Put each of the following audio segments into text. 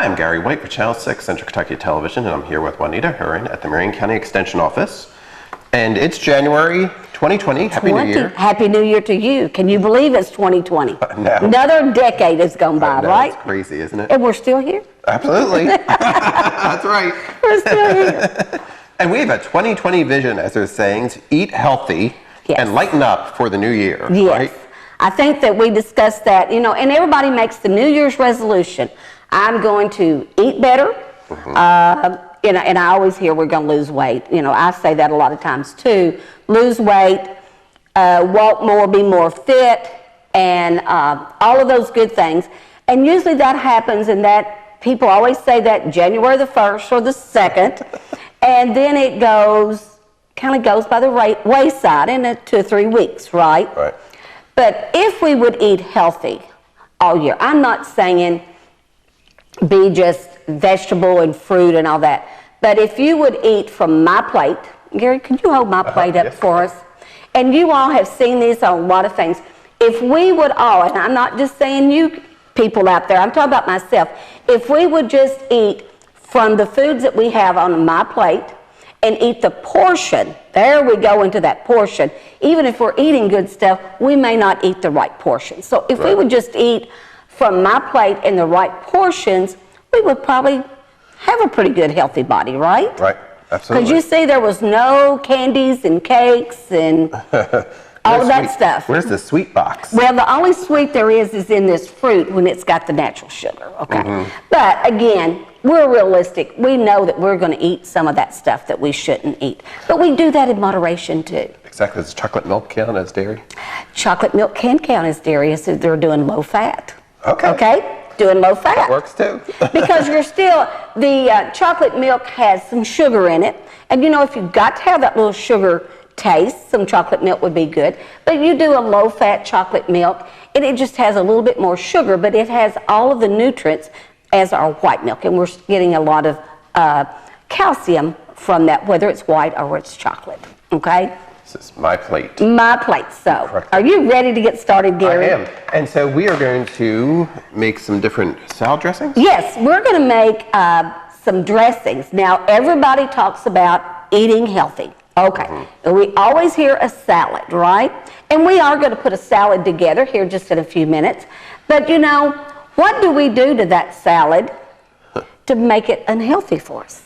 Hi, I'm Gary White with Channel 6 Central Kentucky Television, and I'm here with Juanita Hurin at the Marion County Extension Office. And it's January 2020. Happy New Year. Happy New Year to you. Can you believe it's 2020? No. Another decade has gone by, right? It's crazy, isn't it? And we're still here? Absolutely. That's right. We're still here. And we have a 2020 vision, as they're saying, to eat healthy and lighten up for the new year, right? I think that we discussed that, and everybody makes the New Year's resolution. I'm going to eat better, and I always hear we're going to lose weight. I say that a lot of times too. Lose weight, walk more, be more fit, and all of those good things. And usually that happens, and that people always say that January the 1st or the 2nd, and then it kind of goes by the wayside in 2 or 3 weeks, right? Right. But if we would eat healthy all year, I'm not saying be just vegetable and fruit and all that. But if you would eat from my plate, Gary, could you hold my plate up for us? And you all have seen this on a lot of things. If we would all, and I'm not just saying you people out there, I'm talking about myself. If we would just eat from the foods that we have on my plate and eat the portion, there we go into that portion. Even if we're eating good stuff, we may not eat the right portion. So if we would just eat from my plate in the right portions, we would probably have a pretty good healthy body, right? Right, absolutely. Because you see there was no candies and cakes and all of that stuff. Where's the sweet box? Well, the only sweet there is in this fruit when it's got the natural sugar, okay? But again, we're realistic. We know that we're going to eat some of that stuff that we shouldn't eat. But we do that in moderation too. Exactly. Does chocolate milk count as dairy? Chocolate milk can count as dairy if they're doing low fat. Okay. Doing low fat. That works too. Because the chocolate milk has some sugar in it. And if you've got to have that little sugar taste, some chocolate milk would be good. But you do a low fat chocolate milk and it just has a little bit more sugar, but it has all of the nutrients as our white milk. And we're getting a lot of calcium from that, whether it's white or it's chocolate. Okay? This is my plate. My plate. So, are you ready to get started, Gary? I am. And so we are going to make some different salad dressings? Yes, we're going to make some dressings. Now, everybody talks about eating healthy. Okay. And we always hear a salad, right? And we are going to put a salad together here just in a few minutes. But what do we do to that salad to make it unhealthy for us?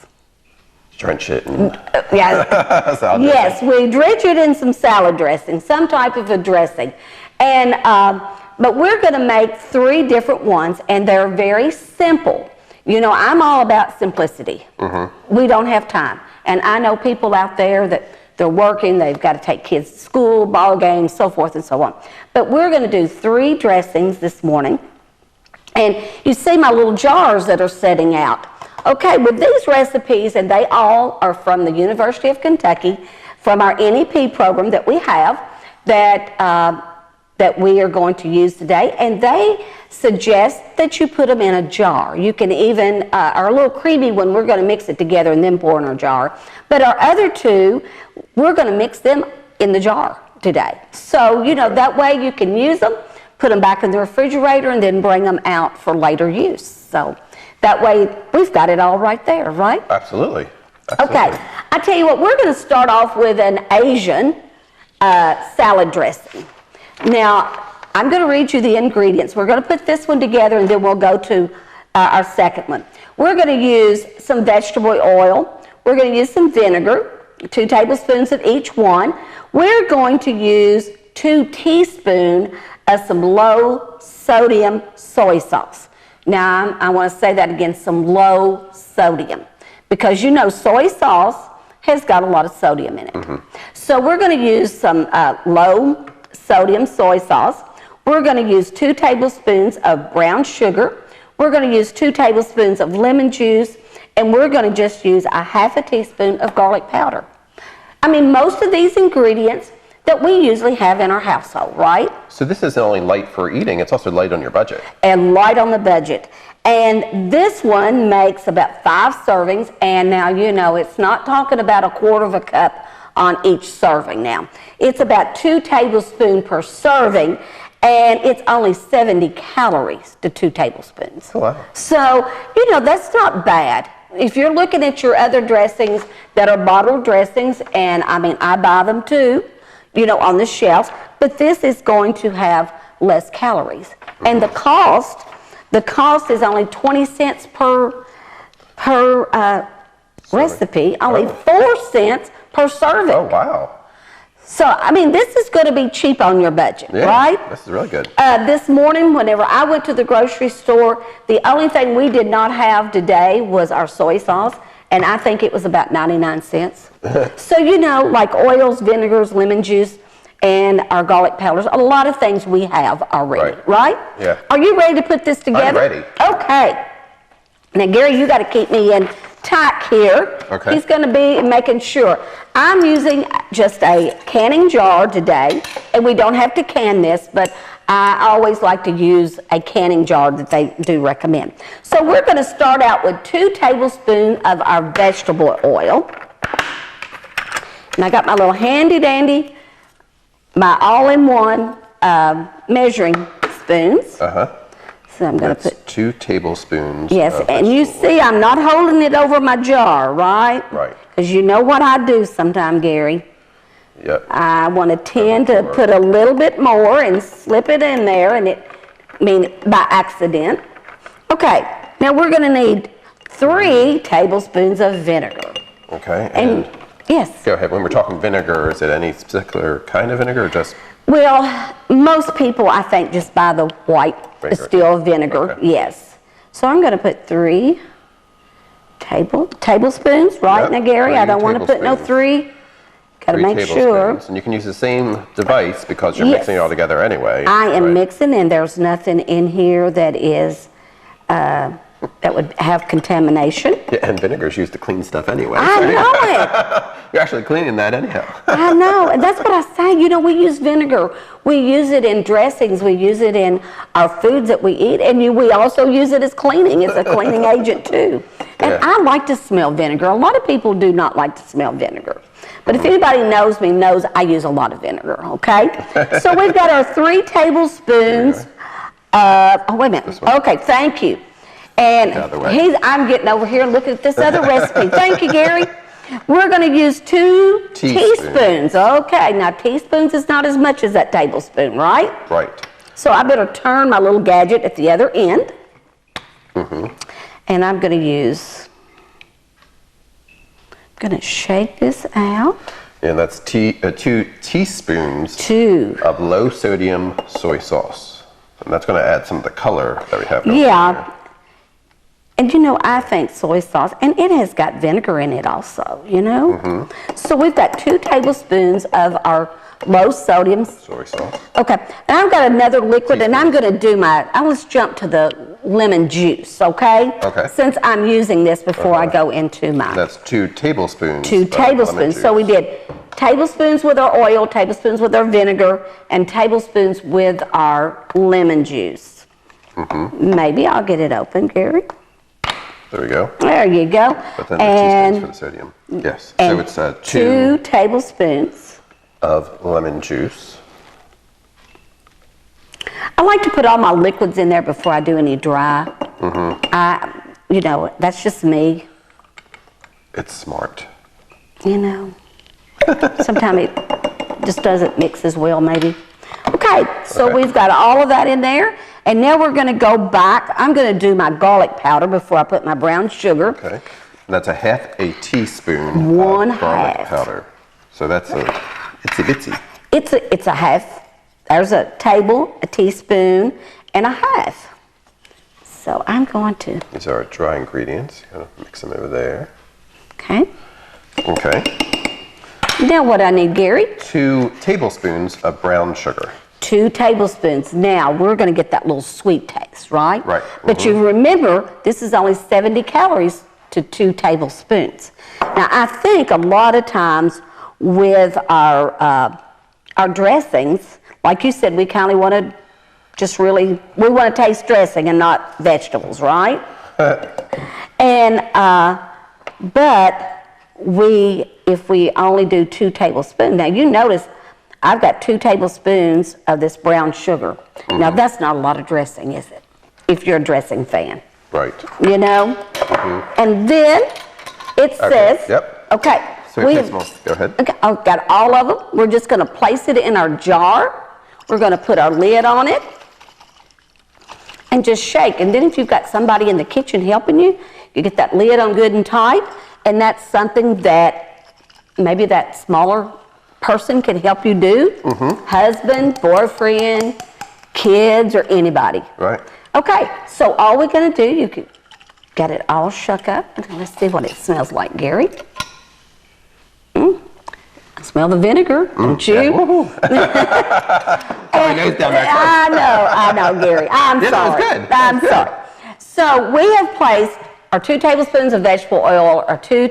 Drench it in yes, we drench it in some salad dressing, some type of a dressing. And but we're going to make 3 different ones, and they're very simple. I'm all about simplicity. We don't have time. And I know people out there that they're working, they've got to take kids to school, ball games, so forth and so on. But we're going to do 3 dressings this morning. And you see my little jars that are setting out. Okay, with these recipes, and they all are from the University of Kentucky, from our NEP program that we have, that we are going to use today, and they suggest that you put them in a jar. You can even, our little creamy one, we're going to mix it together and then pour in our jar. But our other 2, we're going to mix them in the jar today. So, that way you can use them, put them back in the refrigerator, and then bring them out for later use. So that way we've got it all right there, right? Absolutely. Okay, I tell you what, we're going to start off with an Asian salad dressing. Now, I'm going to read you the ingredients. We're going to put this one together and then we'll go to our second one. We're going to use some vegetable oil. We're going to use some vinegar, 2 tablespoons of each one. We're going to use 2 teaspoons of some low sodium soy sauce. Now, I want to say that again, some low sodium, because soy sauce has got a lot of sodium in it. So we're going to use some low sodium soy sauce. We're going to use 2 tablespoons of brown sugar. We're going to use 2 tablespoons of lemon juice, and we're going to just use a ½ a teaspoon of garlic powder. I mean, most of these ingredients that we usually have in our household, right? So this isn't only light for eating, it's also light on your budget. And light on the budget. And this one makes about 5 servings, and now it's not talking about a 1/4 cup on each serving now. It's about 2 tablespoons per serving, and it's only 70 calories to 2 tablespoons. Oh, wow. So, you know, that's not bad. If you're looking at your other dressings that are bottled dressings, and I mean, I buy them too, you know, on the shelves, but this is going to have less calories. And the cost is only 20 cents per recipe, only 4 cents per serving. Oh, wow. So, I mean, this is going to be cheap on your budget, Yeah, right? This is really good. This morning, whenever I went to the grocery store, the only thing we did not have today was our soy sauce, and I think it was about 99 cents. So, you know, like oils, vinegars, lemon juice, and our garlic powders, a lot of things we have already, right? Yeah. Are you ready to put this together? I'm ready. Okay. Now, Gary, you got to keep me in tight here. Okay. He's going to be making sure. I'm using just a canning jar today, and we don't have to can this, but I always like to use a canning jar that they do recommend. So we're going to start out with 2 tablespoons of our vegetable oil. And I got my little handy-dandy, my all-in-one measuring spoons. Uh-huh. So I'm going to That's put 2 tablespoons. Yes, of and you vegetable see I'm not holding it over my jar, right? Right. Because you know what I do sometime, Gary. oil. Yep. I want to tend to put a little bit more and slip it in there, and by accident. Okay, now we're going to need 3 tablespoons of vinegar. Okay. And yes. Go ahead. When we're talking vinegar, is it any particular kind of vinegar or just? Well, most people, I think, just buy the white distilled vinegar. Okay. Yes. So I'm going to put 3 tablespoons, right Yep, now, Gary? I don't want to put no tablespoons. 3. Got to 3 make sure. tablespoons. And you can use the same device because you're Yes. mixing it all together anyway. I am right? mixing, and there's nothing in here that is that would have contamination. Yeah, and vinegar is used to clean stuff anyway. I so know it. You're actually cleaning that anyhow. I know, and that's what I say. You know, we use vinegar. We use it in dressings. We use it in our foods that we eat, and we also use it as cleaning. It's a cleaning agent too. And Yeah. I like to smell vinegar. A lot of people do not like to smell vinegar. But if anybody knows me, knows I use a lot of vinegar, okay? So we've got our 3 tablespoons of, oh, wait a minute. Okay, thank you. And Out of the way. I'm getting over here looking at this other recipe. Thank you, Gary. We're going to use 2 teaspoons. Okay, now teaspoons is not as much as that tablespoon, right? Right. So I better turn my little gadget at the other end. And I'm going to shake this out. And that's 2 teaspoons 2. of low sodium soy sauce. And that's going to add some of the color that we have. Yeah. And you know, I think soy sauce, and it has got vinegar in it also, you know? So we've got 2 tablespoons of our low sodium Soy sauce. Okay, and I've got another liquid, and I'm going to do let's jump to the lemon juice, okay? Okay. Since I'm using this before I go into my That's 2 tablespoons. 2 of lemon tablespoons. So we juice. did tablespoons with our oil, tablespoons with our vinegar, and tablespoons with our lemon juice. Maybe I'll get it open, Gary. There we go. There you go. But then the teaspoons for the sodium. Yes. So it's 2 tablespoons of lemon juice. I like to put all my liquids in there before I do any dry. You know, that's just me. It's smart. You know, sometimes it just doesn't mix as well, maybe. Okay, so we've got all of that in there, and now we're going to go back. I'm going to do my garlic powder before I put my brown sugar. Okay. And that's a half a teaspoon One of garlic half. powder. So that's a itsy bitsy. It's a half. There's a teaspoon, and a half. So I'm going to, These are our dry ingredients. Gonna mix them over there. okay. Okay. Now what I need, Gary? 2 tablespoons of brown sugar. 2 tablespoons. Now we're going to get that little sweet taste, right? Right. But you remember, this is only 70 calories to 2 tablespoons. Now I think a lot of times with our dressings, like you said, we kind of want to we want to taste dressing and not vegetables, right? And but if we only do 2 tablespoons, now you notice I've got 2 tablespoons of this brown sugar. Now, that's not a lot of dressing, is it? If you're a dressing fan. Right. You know? And then it says, Yep. okay. So we go ahead. Okay, I've got all of them. We're just going to place it in our jar. We're going to put our lid on it and just shake. And then if you've got somebody in the kitchen helping you, you get that lid on good and tight. And that's something that maybe that smaller person can help you do. Husband, boyfriend, kids, or anybody. Right. Okay, so all we're going to do, you can get it all shook up. Let's see what it smells like, Gary. I smell the vinegar, don't you? I know, Gary. I'm sorry. That was good. I'm sorry. So we have placed our 2 tablespoons of vegetable oil, our 3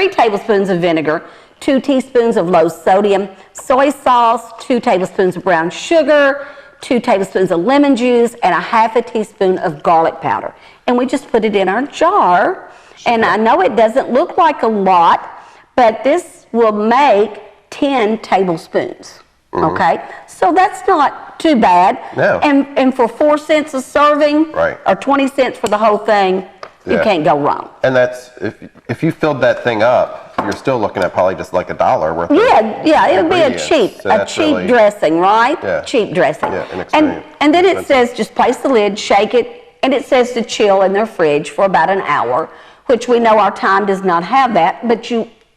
tablespoons of vinegar, 2 teaspoons of low sodium soy sauce, 2 tablespoons of brown sugar, 2 tablespoons of lemon juice, and a half a teaspoon of garlic powder. And we just put it in our jar. And I know it doesn't look like a lot, but this will make 10 tablespoons. Okay? So that's not too bad. No. And for 4 cents a serving, right, or 20 cents for the whole thing, you can't go wrong. And that's, if you filled that thing up, you're still looking at probably just like $1 worth of it would be a cheap really, dressing, right? Yeah. Cheap dressing. Yeah, and then it says just place the lid, shake it, and it says to chill in their fridge for about an hour, which we know our time does not have that. But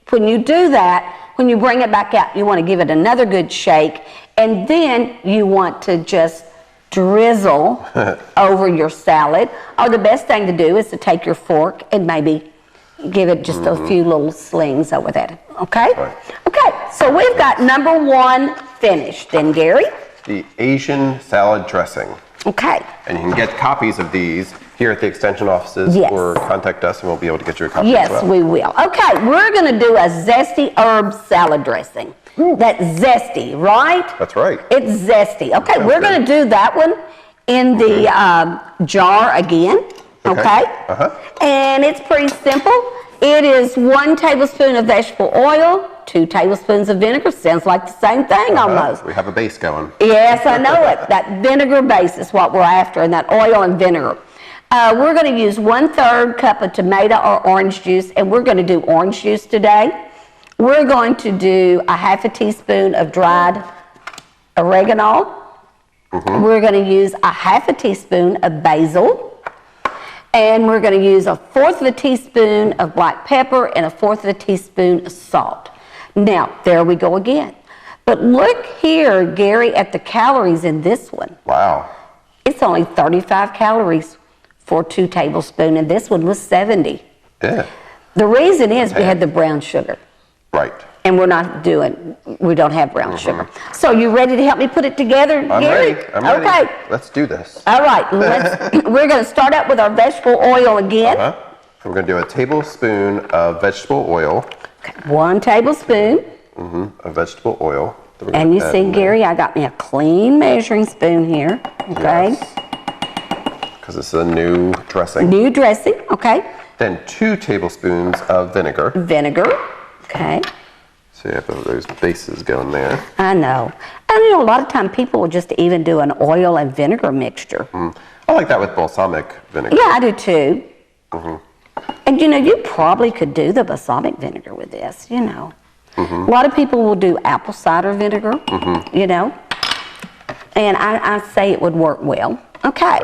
when you do that, when you bring it back out, you want to give it another good shake, and then you want to just drizzle over your salad. Or the best thing to do is to take your fork and maybe give it just a few little slings over that. Okay? Right. Okay, so we've got number 1 finished then, Gary. The Asian salad dressing. Okay. And you can get copies of these here at the extension offices, or contact us and we'll be able to get you a copy as well. Yes, we will. Okay, we're going to do a zesty herb salad dressing. That's zesty, right? That's right. It's zesty. Okay, we're going to do that one in the jar again. Okay? And it's pretty simple. It is 1 tablespoon of vegetable oil, 2 tablespoons of vinegar. Sounds like the same thing almost. We have a base going. Yes, I know it. That vinegar base is what we're after, and that oil and vinegar. We're going to use 1/3 cup of tomato or orange juice, and we're going to do orange juice today. We're going to do a half a teaspoon of dried oregano. We're going to use a half a teaspoon of basil. And we're going to use a 1/4 of a teaspoon of black pepper and a 1/4 of a teaspoon of salt. Now, there we go again. But look here, Gary, at the calories in this one. Wow. It's only 35 calories for 2 tablespoons, and this one was 70. Yeah. The reason is we had the brown sugar. Right. And we don't have brown sugar. So you ready to help me put it together, Gary? I'm ready. Okay. Let's do this. All right. We're going to start out with our vegetable oil again. We're going to do a tablespoon of vegetable oil. Okay. 1 tablespoon. Of vegetable oil. And you see, Gary, I got me a clean measuring spoon here. Okay. Because this is a new dressing. New dressing. Okay. Then 2 tablespoons of vinegar. Vinegar. Okay. So you have those bases going there. I know. And you know, a lot of time people will just even do an oil and vinegar mixture. I like that with balsamic vinegar. Yeah, I do too. And you know, you probably could do the balsamic vinegar with this, you know. A lot of people will do apple cider vinegar, you know. And I say it would work well. Okay.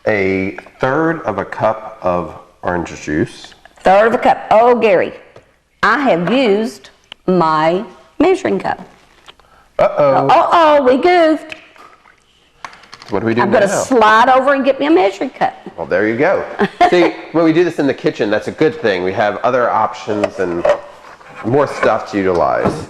1/3 of a cup of orange juice. 1/3 of a cup. Oh, Gary, I have used my measuring cup. Uh-oh, we goofed. What do we do I'm now? going to slide over and get me a measuring cup. Well, there you go. See, when we do this in the kitchen, that's a good thing. We have other options and more stuff to utilize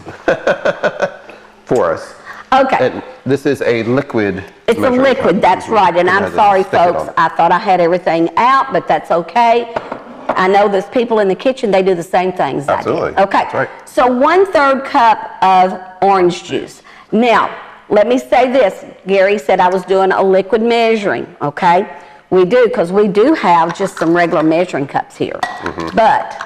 for us. Okay. And this is a liquid. It's a liquid, that's right. And I'm sorry, folks. I thought I had everything out, but that's okay. I know there's people in the kitchen, they do the same things Absolutely. I do. Okay. That's right. So 1/3 cup of orange juice. Now, let me say this. Gary said I was doing a liquid measuring, okay? We do, because we do have just some regular measuring cups here. But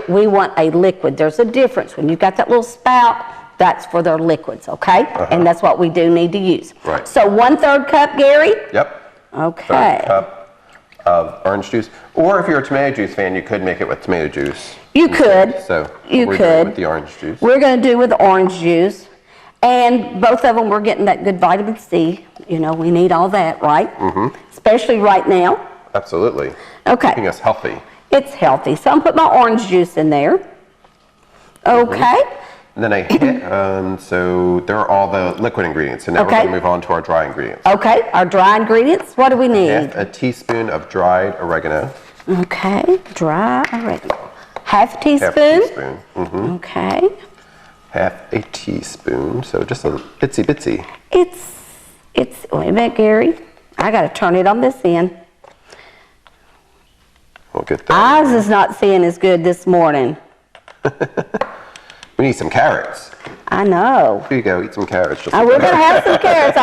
we want a liquid. There's a difference. When you've got that little spout, That's for their liquids, okay? And that's what we do need to use. Right. So 1/3 cup, Gary? Yep. Okay. 1/3 cup of orange juice. Or if you're a tomato juice fan, you could make it with tomato juice. You could. So you we're could. doing with the orange juice. We're going to do with orange juice. And both of them, we're getting that good vitamin C. You know, we need all that, right? Mm-hmm. Especially right now. Absolutely. Okay. Keeping us healthy. It's healthy. So I'm putting my orange juice in there. Okay. And then so there are all the liquid ingredients. So now we're going to move on to our dry ingredients. Okay, our dry ingredients. What do we need? Half a teaspoon of dried oregano. Okay, dry oregano. Half a teaspoon. Half a teaspoon. Mm-hmm. Okay. Half a teaspoon. So just a itsy bitsy. It's, wait a minute, Gary. I got to turn it on this end. We'll get that. Eyes is not seeing as good this morning. We need some carrots. I know. Here you go, eat some carrots. Just We're going to have some carrots.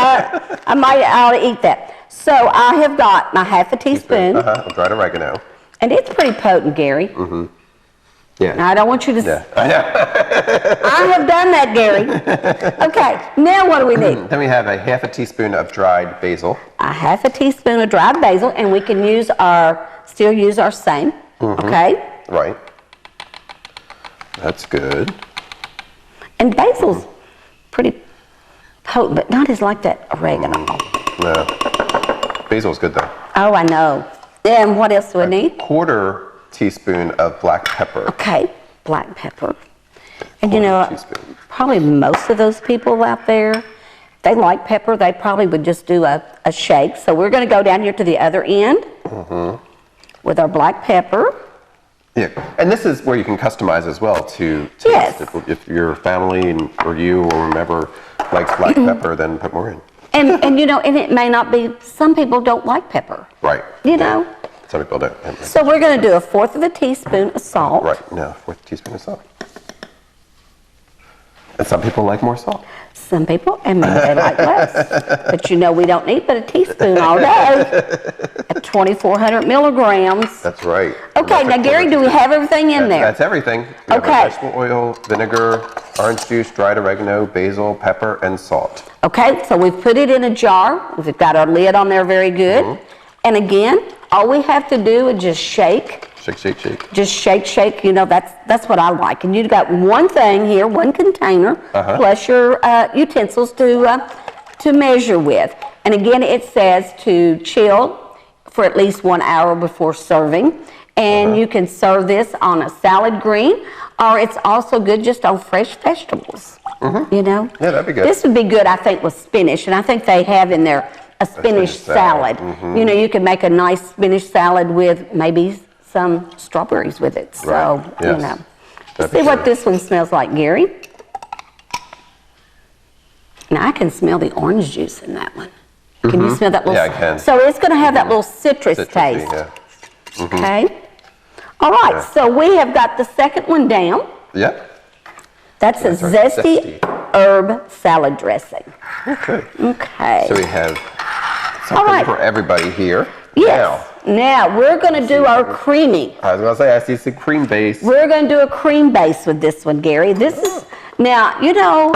I might ought to eat that. So I have got my half a teaspoon. Of dried oregano. And it's pretty potent, Gary. Mm-hmm. Yeah. Now, I don't want you to... Yeah. I have done that, Gary. Okay, now what do we need? Then we have a half a teaspoon of dried basil. A half a teaspoon of dried basil, and we can still use our same, okay? Right. That's good. And basil's pretty potent, but not as like that oregano. No. Basil's good though. Oh, I know. And what else do we need? 1/4 teaspoon of black pepper. Okay, black pepper. And you know, Teaspoon. probably most of those people out there, they like pepper, they probably would just do a shake. So we're going to go down here to the other end with our black pepper. Yeah, and this is where you can customize as well to Yes. if your family or you or whomever likes black pepper, then put more in. And you know, and it may not be, some people don't like pepper. Right. You know. Some people don't. So we're going to do 1/4 teaspoon of salt. Right, no, 1/4 teaspoon of salt. And some people like more salt. Some people, and maybe they like less. But you know, we don't need but a teaspoon all day at 2,400 milligrams. That's right. Okay, now Gary, do we have everything in there? That's everything. We Okay. have vegetable oil, vinegar, orange juice, dried oregano, basil, pepper, and salt. Okay, so we've put it in a jar. We've got our lid on there very good. And again, all we have to do is just shake. Shake, shake, shake. Just shake, shake. You know, that's what I like. And you've got one thing here, one container, plus your utensils to measure with. And again, it says to chill for at least 1 hour before serving. And you can serve this on a salad green, or it's also good just on fresh vegetables. You know? Yeah, that'd be good. This would be good, I think, with spinach. And I think they have in there a spinach salad. You know, you can make a nice spinach salad with maybe some strawberries with it. So, Right. Yes. you know. That'd Let's be see what good. this one smells like, Gary. Now, I can smell the orange juice in that one. Can you smell that little? Yeah, I can. So it's going to have that little citrus Citrusy, taste. yeah. Okay. All right. Yeah. So we have got the second one down. Yep. That's a right, zesty zesty. herb salad dressing. Okay. Okay. So we have All something right. for everybody here. Yes. Now we're going to do our creamy. I was going to say, I see some cream base. We're going to do a cream base with this one, Gary. This is, now, you know,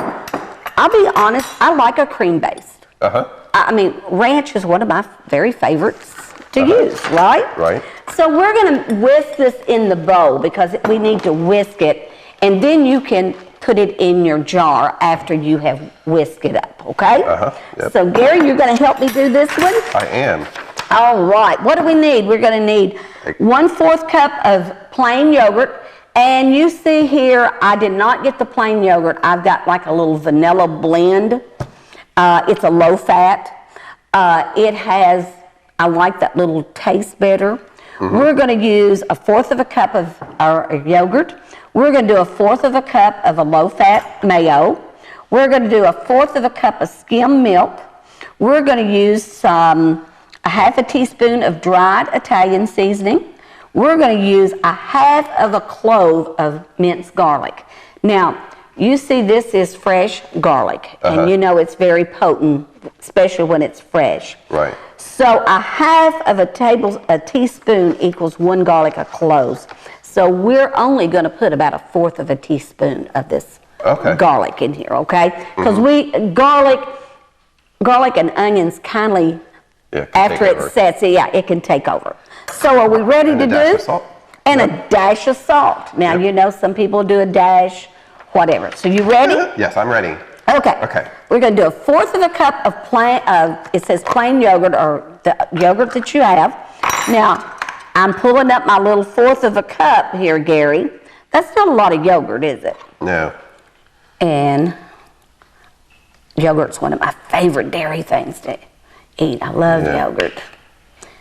I'll be honest, I like a cream base. I mean, ranch is one of my very favorites to use, right? Right. So we're going to whisk this in the bowl because we need to whisk it, and then you can put it in your jar after you have whisked it up, okay? Yep. So Gary, you're going to help me do this one? I am. All right, what do we need? We're going to need 1/4 cup of plain yogurt. And you see here, I did not get the plain yogurt. I've got like a little vanilla blend. It's a low fat. It has, I like that little taste better. We're going to use 1/4 cup of our yogurt. We're going to do 1/4 cup of a low fat mayo. We're going to do 1/4 cup of skim milk. We're going to use a 1/2 teaspoon of dried Italian seasoning. We're going to use 1/2 clove of minced garlic. Now, you see this is fresh garlic, and you know it's very potent, especially when it's fresh. Right. So 1/2 teaspoon equals 1 garlic cloves. So we're only going to put about 1/4 teaspoon of this garlic in here, okay? Because garlic and onions kindly, after it sets, it can take over. So are we ready to do? And a dash of salt. And a dash of salt. Now, you know, some people do a dash, whatever. So you ready? Yes, I'm ready. Okay. Okay. We're going to do 1/4 of a cup of plain, it says plain yogurt, or the yogurt that you have. Now, I'm pulling up my little 1/4 of a cup here, Gary. That's not a lot of yogurt, is it? No. And yogurt's one of my favorite dairy things to eat. I love yogurt.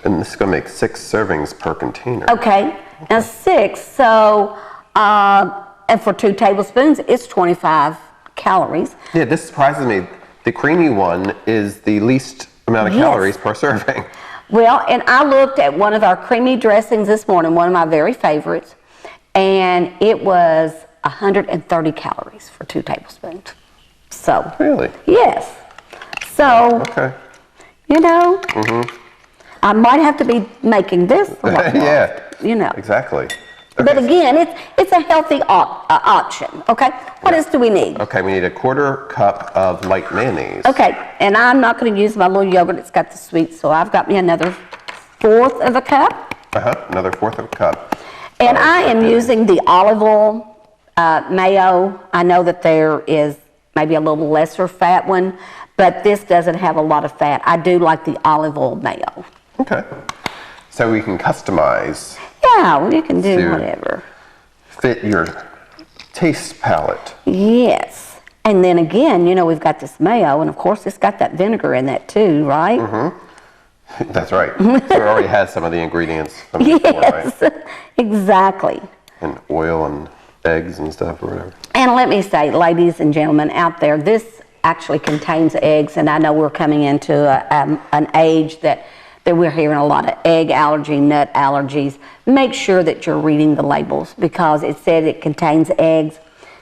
And this is going to make 6 servings per container. Okay. Now 6, so, and for 2 tablespoons, it's 25 calories. Yeah, this surprises me. The creamy one is the least amount of calories per serving. Well, and I looked at one of our creamy dressings this morning, one of my very favorites, and it was 130 calories for 2 tablespoons. So. Really? Yes. So. Okay. You know. I might have to be making this a lot more, yeah. You know. Exactly. Okay. But again, it's a healthy option, okay? What else do we need? Okay, we need a 1/4 cup of light mayonnaise. Okay, and I'm not going to use my little yogurt. It's got the sweet, so I've got me another 1/4 of a cup. Another 1/4 of a cup. And I am using the olive oil mayo. I know that there is maybe a little lesser fat one, but this doesn't have a lot of fat. I do like the olive oil mayo. Okay. So we can customize. Yeah, well, you can do whatever. Fit your taste palette. Yes. And then again, you know, we've got this mayo, and of course it's got that vinegar in that too, right? That's right. So it already has some of the ingredients from before, right? Exactly. And oil and eggs and stuff or whatever. And let me say, ladies and gentlemen out there, this actually contains eggs, and I know we're coming into an age that we're hearing a lot of egg allergy, nut allergies. Make sure that you're reading the labels, because it said it contains eggs.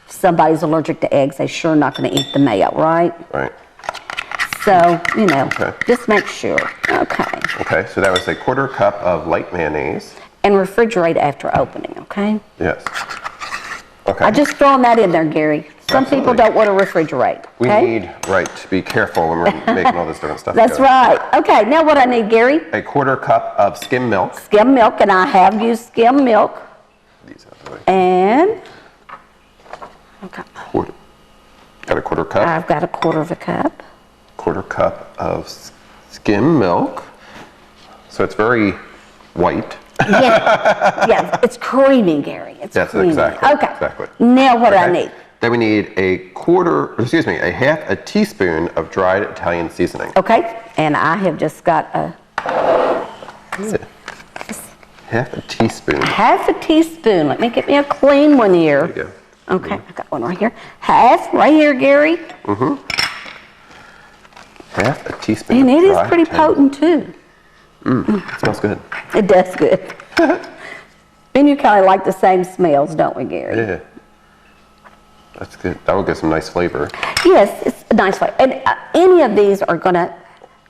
If somebody's allergic to eggs, they're sure not going to eat the mayo, right? Right. So, you know, just make sure. Okay. Okay, so that was a 1/4 cup of light mayonnaise. And refrigerate after opening, okay? Yes. Okay. I just throwing that in there, Gary. Some people don't want to refrigerate. We okay? need, to be careful when we're making all this different stuff. That's right. Okay, now what I need, Gary? A 1/4 cup of skim milk. Skim milk, and I have used skim milk. These out the way. And, okay. Got a 1/4 cup. I've got a 1/4 of a cup. 1/4 cup of skim milk. So it's very white. Yeah, it's creamy, Gary. It's creamy. Exactly. Okay. Exactly. Now what do I need? Then we need a 1/2 teaspoon of dried Italian seasoning. Okay, and I have just got a... Half a teaspoon. Half a teaspoon. Let me get me a clean one here. There you go. Okay, I got one right here. Half, right here, Gary. Half a teaspoon. And it is pretty potent too. It smells good. It does good. And you kind of like the same smells, don't we, Gary? Yeah. That's good. That will give some nice flavor. Yes, it's a nice flavor. And any of these are going to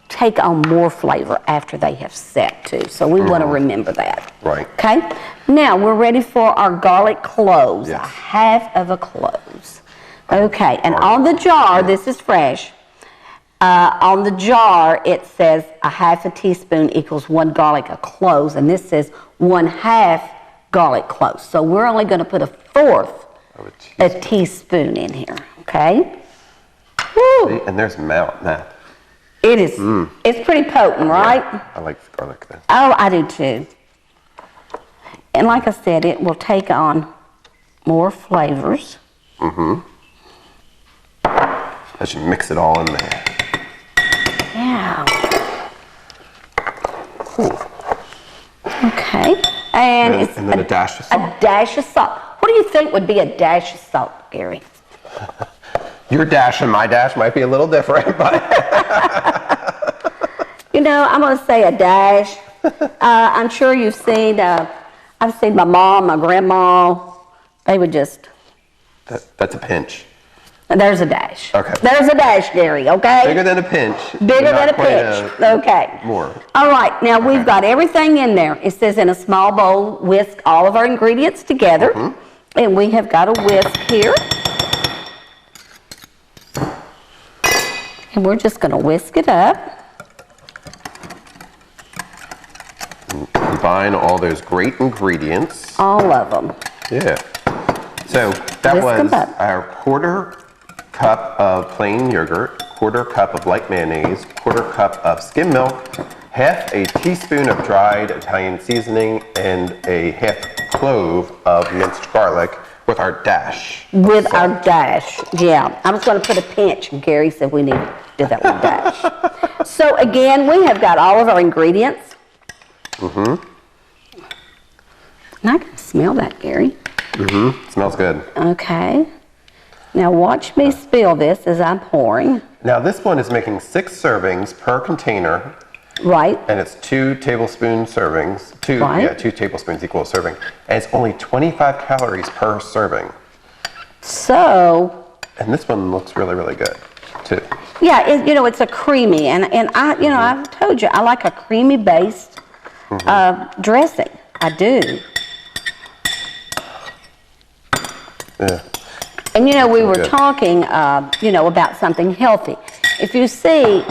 take on more flavor after they have set too. So we want to remember that. Right. Okay. Now we're ready for our garlic cloves. Yes. A 1/2 of a cloves. Okay. And on the jar, this is fresh. On the jar, it says a 1/2 teaspoon equals 1 garlic cloves, and this says 1/2 garlic cloves. So we're only going to put a 1/4 of a teaspoon in here. Okay. Woo. See? And there's math. It is. It's pretty potent, right? Yeah, I like garlic then. Oh, I do too. And like I said, it will take on more flavors. I should mix it all in there. Yeah. Okay. And then a dash of salt. A dash of salt. What do you think would be a dash of salt, Gary? Your dash and my dash might be a little different, but you know, I'm going to say a dash. I'm sure you've seen, I've seen my mom, my grandma, they would just... That's a pinch. There's a dash. Okay. There's a dash, Gary, okay? Bigger than a pinch. Bigger than a pinch. Okay. More. All right, now we've got everything in there. It says in a small bowl, whisk all of our ingredients together. And we have got a whisk here. And we're just going to whisk it up. Combine all those great ingredients. All of them. Yeah. So that Whisk 'em was up. our quarter cup of plain yogurt, quarter cup of light mayonnaise, quarter cup of skim milk, half a teaspoon of dried Italian seasoning, and a half clove of minced garlic with our dash. With our dash, yeah. I was going to put a pinch, and Gary said we need to do that with dash. So again, we have got all of our ingredients. And I can smell that, Gary. Smells good. Okay. Now watch me spill this as I'm pouring. Now this one is making 6 servings per container, Right. and it's 2 tablespoon servings. Right. 2 tablespoons equal a serving, and it's only 25 calories per serving. So, And this one looks really, really good too. yeah, it's a creamy, and I, I've told you, I like a creamy based dressing. I do. Yeah. And we were good. talking, about something healthy. If you see,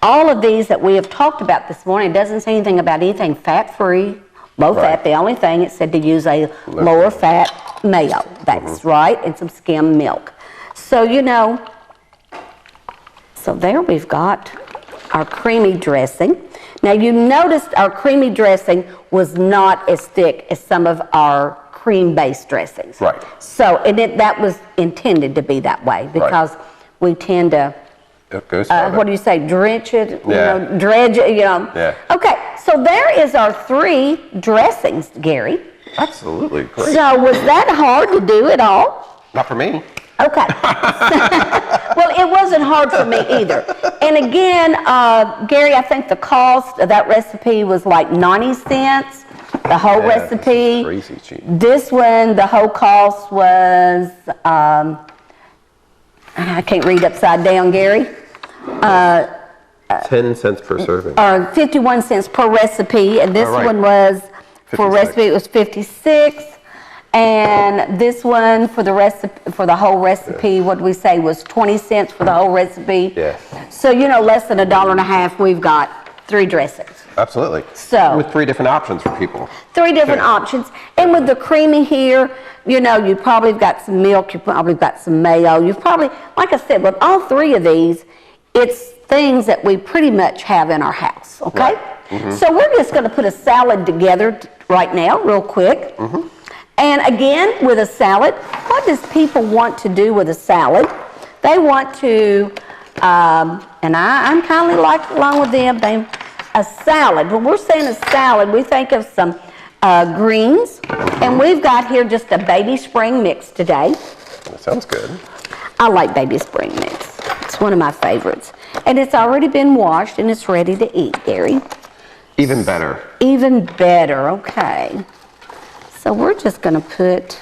all of these that we have talked about this morning, it doesn't say anything about anything fat-free, low Right. fat. The only thing it said to use a lower fat mayo. That's right, and some skim milk. So, so there we've got our creamy dressing. Now you noticed our creamy dressing was not as thick as some of our cream-based dressings. Right. So, that was intended to be that way because we tend to, It goes what do you say, drench it, Yeah. dredge it, Yeah. Okay, so there is our 3 dressings, Gary. Absolutely great. So was that hard to do at all? Not for me. Okay. Well, it wasn't hard for me either. And again, Gary, I think the cost of that recipe was like 90 cents. The whole Yeah, recipe. this is crazy cheap. This one, the whole cost was, I can't read upside down, Gary. 10 cents per serving. 51 cents per recipe, and this Oh, right. one was, for 56. recipe, it was 56. And this one for the recipe, for the whole recipe, what did we say, was 20 cents for the whole recipe? Yes. So, less than $1.50, we've got 3 dressings. Absolutely. So- with 3 different options for people. 3 different Yeah. options. And with the creamy here, you probably got some milk, you probably got some mayo, you've probably, like I said, with all 3 of these, it's things that we pretty much have in our house, okay? Right. So we're just going to put a salad together right now, real quick. And again, with a salad, what does people want to do with a salad? They want to, and I'm kind of like along with them, a salad. When we're saying a salad, we think of some greens, and we've got here just a baby spring mix today. That sounds good. I like baby spring mix. It's one of my favorites. And it's already been washed, and it's ready to eat, Gary. Even better. Even better, okay. So we're just going to put,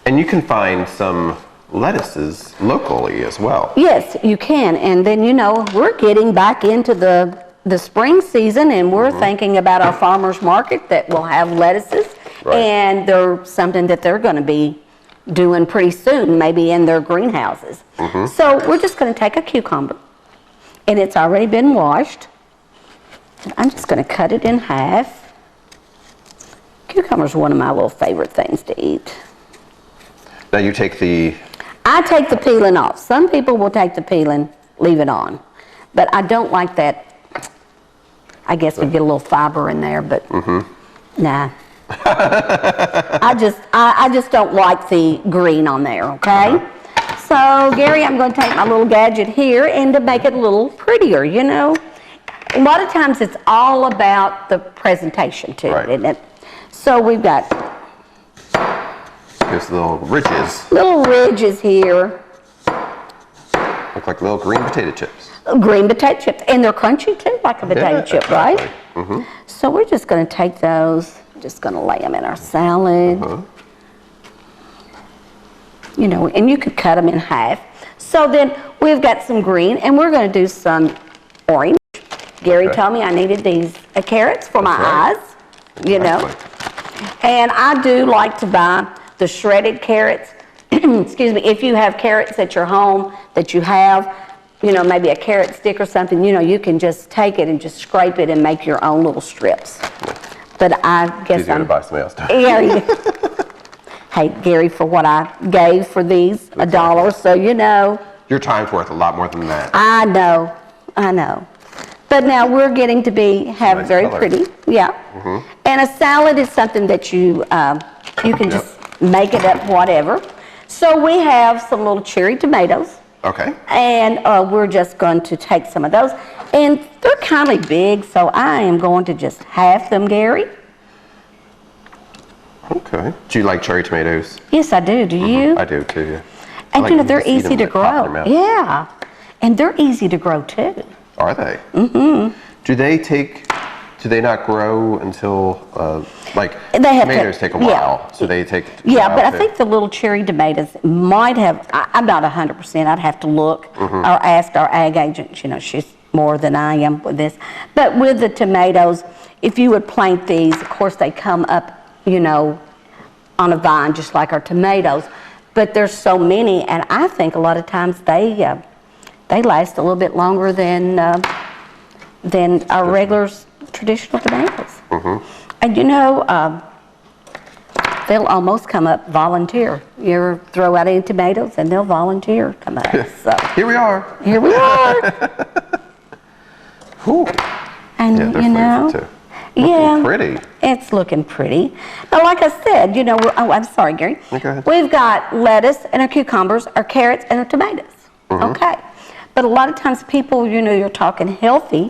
And you can find some lettuces locally as well. yes, you can. And then, we're getting back into the spring season, and we're thinking about our farmers market that will have lettuces. Right. And they're something that they're going to be doing pretty soon, maybe in their greenhouses. So we're just going to take a cucumber, and it's already been washed. And I'm just going to cut it in half. Cucumber's one of my little favorite things to eat. Now you take the, I take the peeling off. Some people will take the peeling, leave it on. But I don't like that. I guess we get a little fiber in there, but nah. I just don't like the green on there, okay? So, Gary, I'm going to take my little gadget here and to make it a little prettier, A lot of times it's all about the presentation too, Right. isn't it? So we've got there's little ridges. little ridges here, Look like little green potato chips. green potato chips, and they're crunchy too, like a potato Yeah, chip, right? exactly. So we're just going to take those, just going to lay them in our salad. And you could cut them in half. So then we've got some green, and we're going to do some orange. Gary Okay. told me I needed these carrots for my That's right. eyes, And I do like to buy the shredded carrots excuse me, if you have carrots at your home that you have, you know, maybe a carrot stick or something, you know, you can just take it and just scrape it and make your own little strips. But I guess Easier to buy somebody else. Yeah. Hey, Gary, for what I gave for these, $1, so you know. Your time's worth a lot more than that. I know. But now we're getting to have Nice very color. pretty, yeah. And a salad is something that you can just make it up, whatever. So we have some little cherry tomatoes. Okay. And we're just going to take some of those. And they're kind of big, so I am going to just half them, Gary. Okay. Do you like cherry tomatoes? Yes, I do. Do you? I do too. And I you know, like they're just eat easy them, to like, pop in grow. your mouth. Yeah. And they're easy to grow too. Are they? Do they not grow until, like, They have tomatoes take a while, so they take a Yeah, while but I to- think the little cherry tomatoes might have, I'm not 100%, I'd have to look or ask our ag agent, you know, she's more than I am with this. But with the tomatoes, if you would plant these, of course they come up, you know, on a vine just like our tomatoes. But there's so many, and I think a lot of times they last a little bit longer than our regular traditional tomatoes. And you know, they'll almost come up volunteer. You ever throw out any tomatoes and they'll volunteer come up. So Here we are. here we are. Whew. And Yeah, they're you know, flavorful too. Looking pretty. It's looking pretty. Now, like I said, you know, I'm sorry, Gary. Go ahead. We've got lettuce and our cucumbers, our carrots and our tomatoes. Okay. But a lot of times people, you know, you're talking healthy,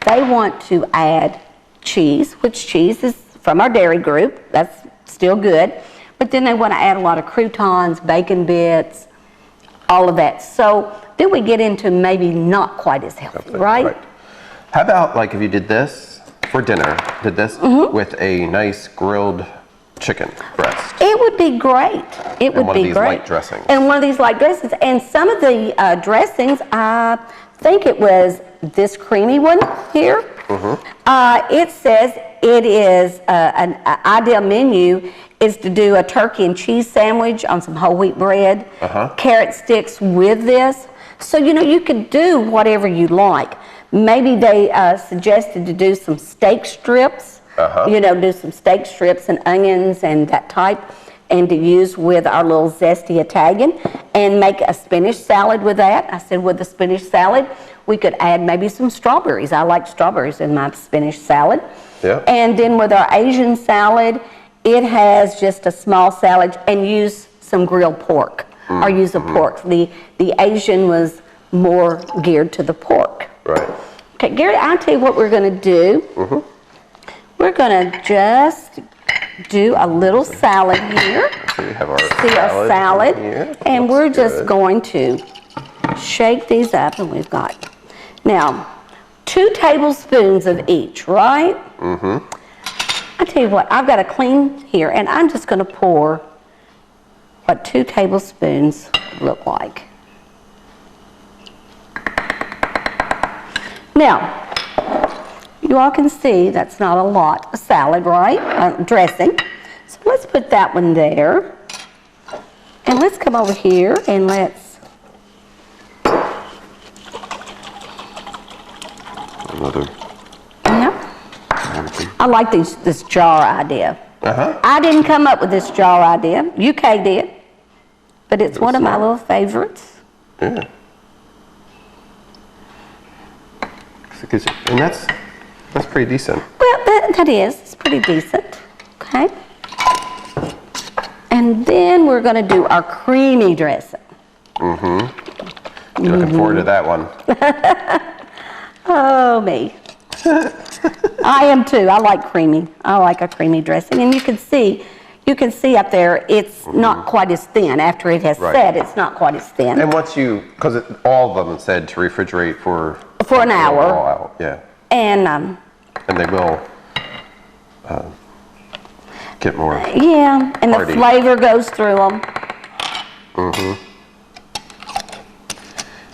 they want to add cheese, which cheese is from our dairy group. That's still good. But then they want to add a lot of croutons, bacon bits, all of that. So then we get into maybe not quite as healthy, right? How about, like, if you did this for dinner, with a nice grilled chicken breast? It would be great. It would one be of these great. light dressings. And one of these light dressings. And some of the dressings, I think it was this creamy one here. It says it is an ideal menu is to do a turkey and cheese sandwich on some whole wheat bread, carrot sticks with this. So, you know, you could do whatever you like. Maybe they suggested to do some steak strips, you know, do some steak strips and onions and that type, and to use with our little zesty Italian, and make a spinach salad with that. I said with the spinach salad, we could add maybe some strawberries. I like strawberries in my spinach salad. Yeah. And then with our Asian salad, it has just a small salad, and use some grilled pork, or use a pork. The Asian was more geared to the pork. Right. Okay, Gary, I'll tell you what we're going to do. We're going to just do a little salad here. So we have our See our salad. here. And Looks we're just good. going to shake these up, and we've got, now, 2 tablespoons of each, right? I tell you what, I've got a clean here, and I'm just going to pour what 2 tablespoons look like. Now, you all can see that's not a lot of salad, right? Dressing. So let's put that one there. And let's come over here and let's... Another. Yeah. I like this jar idea. Uh-huh. I didn't come up with this jar idea. UK did. But it's one of my little favorites. Yeah. And that's pretty decent. Well, that is. It's pretty decent. Okay. And then we're going to do our creamy dressing. You're looking forward to that one. Oh, me. I am too. I like creamy. I like a creamy dressing. And you can see up there, it's not quite as thin. After it has set, it's not quite as thin. And once because all of them said to refrigerate for an hour. Yeah. And they will get more. yeah, and Hearty. the flavor goes through them.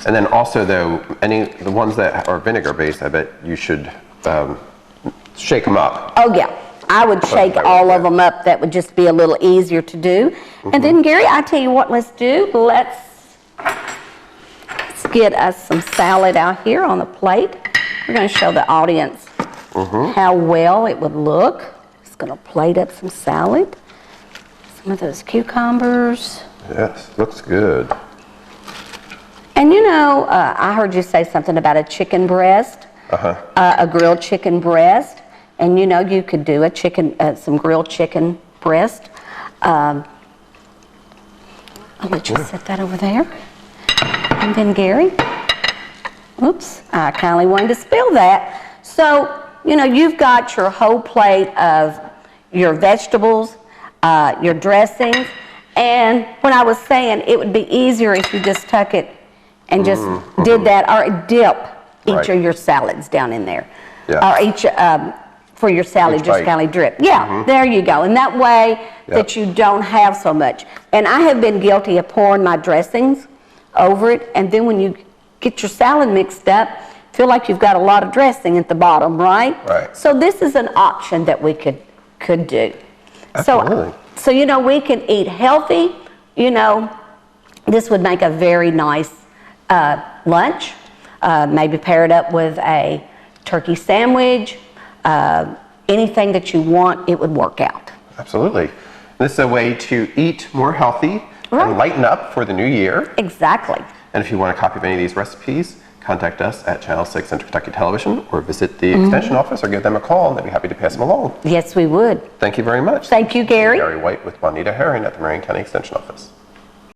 And then also, though, the ones that are vinegar based, I bet you should shake them up. Oh yeah. I would shake all of them up. That would just be a little easier to do. And then, Gary, I tell you what, let's do. Let's get us some salad out here on the plate. We're going to show the audience how well it would look. Just going to plate up some salad. Some of those cucumbers. Yes, looks good. And you know, I heard you say something about a chicken breast, a grilled chicken breast. And you know, you could do a chicken, some grilled chicken breast. I'll let you set that over there. And then Gary, oops, I kindly wanted to spill that. So, you know, you've got your whole plate of your vegetables, your dressings, and when I was saying it would be easier if you just tuck it and just did that, or dip each of your salads down in there. Or each, for your salad, Each just bite. kind of drip. Yeah, there you go. And that way that you don't have so much. And I have been guilty of pouring my dressings over it, and then when you get your salad mixed up, feel like you've got a lot of dressing at the bottom, right? Right. So this is an option that we could do. Absolutely. So you know, we can eat healthy. You know, this would make a very nice lunch. Maybe pair it up with a turkey sandwich. Anything that you want, it would work out. Absolutely. This is a way to eat more healthy and lighten up for the new year. Exactly. And if you want a copy of any of these recipes, contact us at Channel 6 Central Kentucky Television, or visit the Extension office, or give them a call, and they'd be happy to pass them along. Yes, we would. Thank you very much. Thank you, Gary. Gary White with Juanita Herring at the Marion County Extension Office.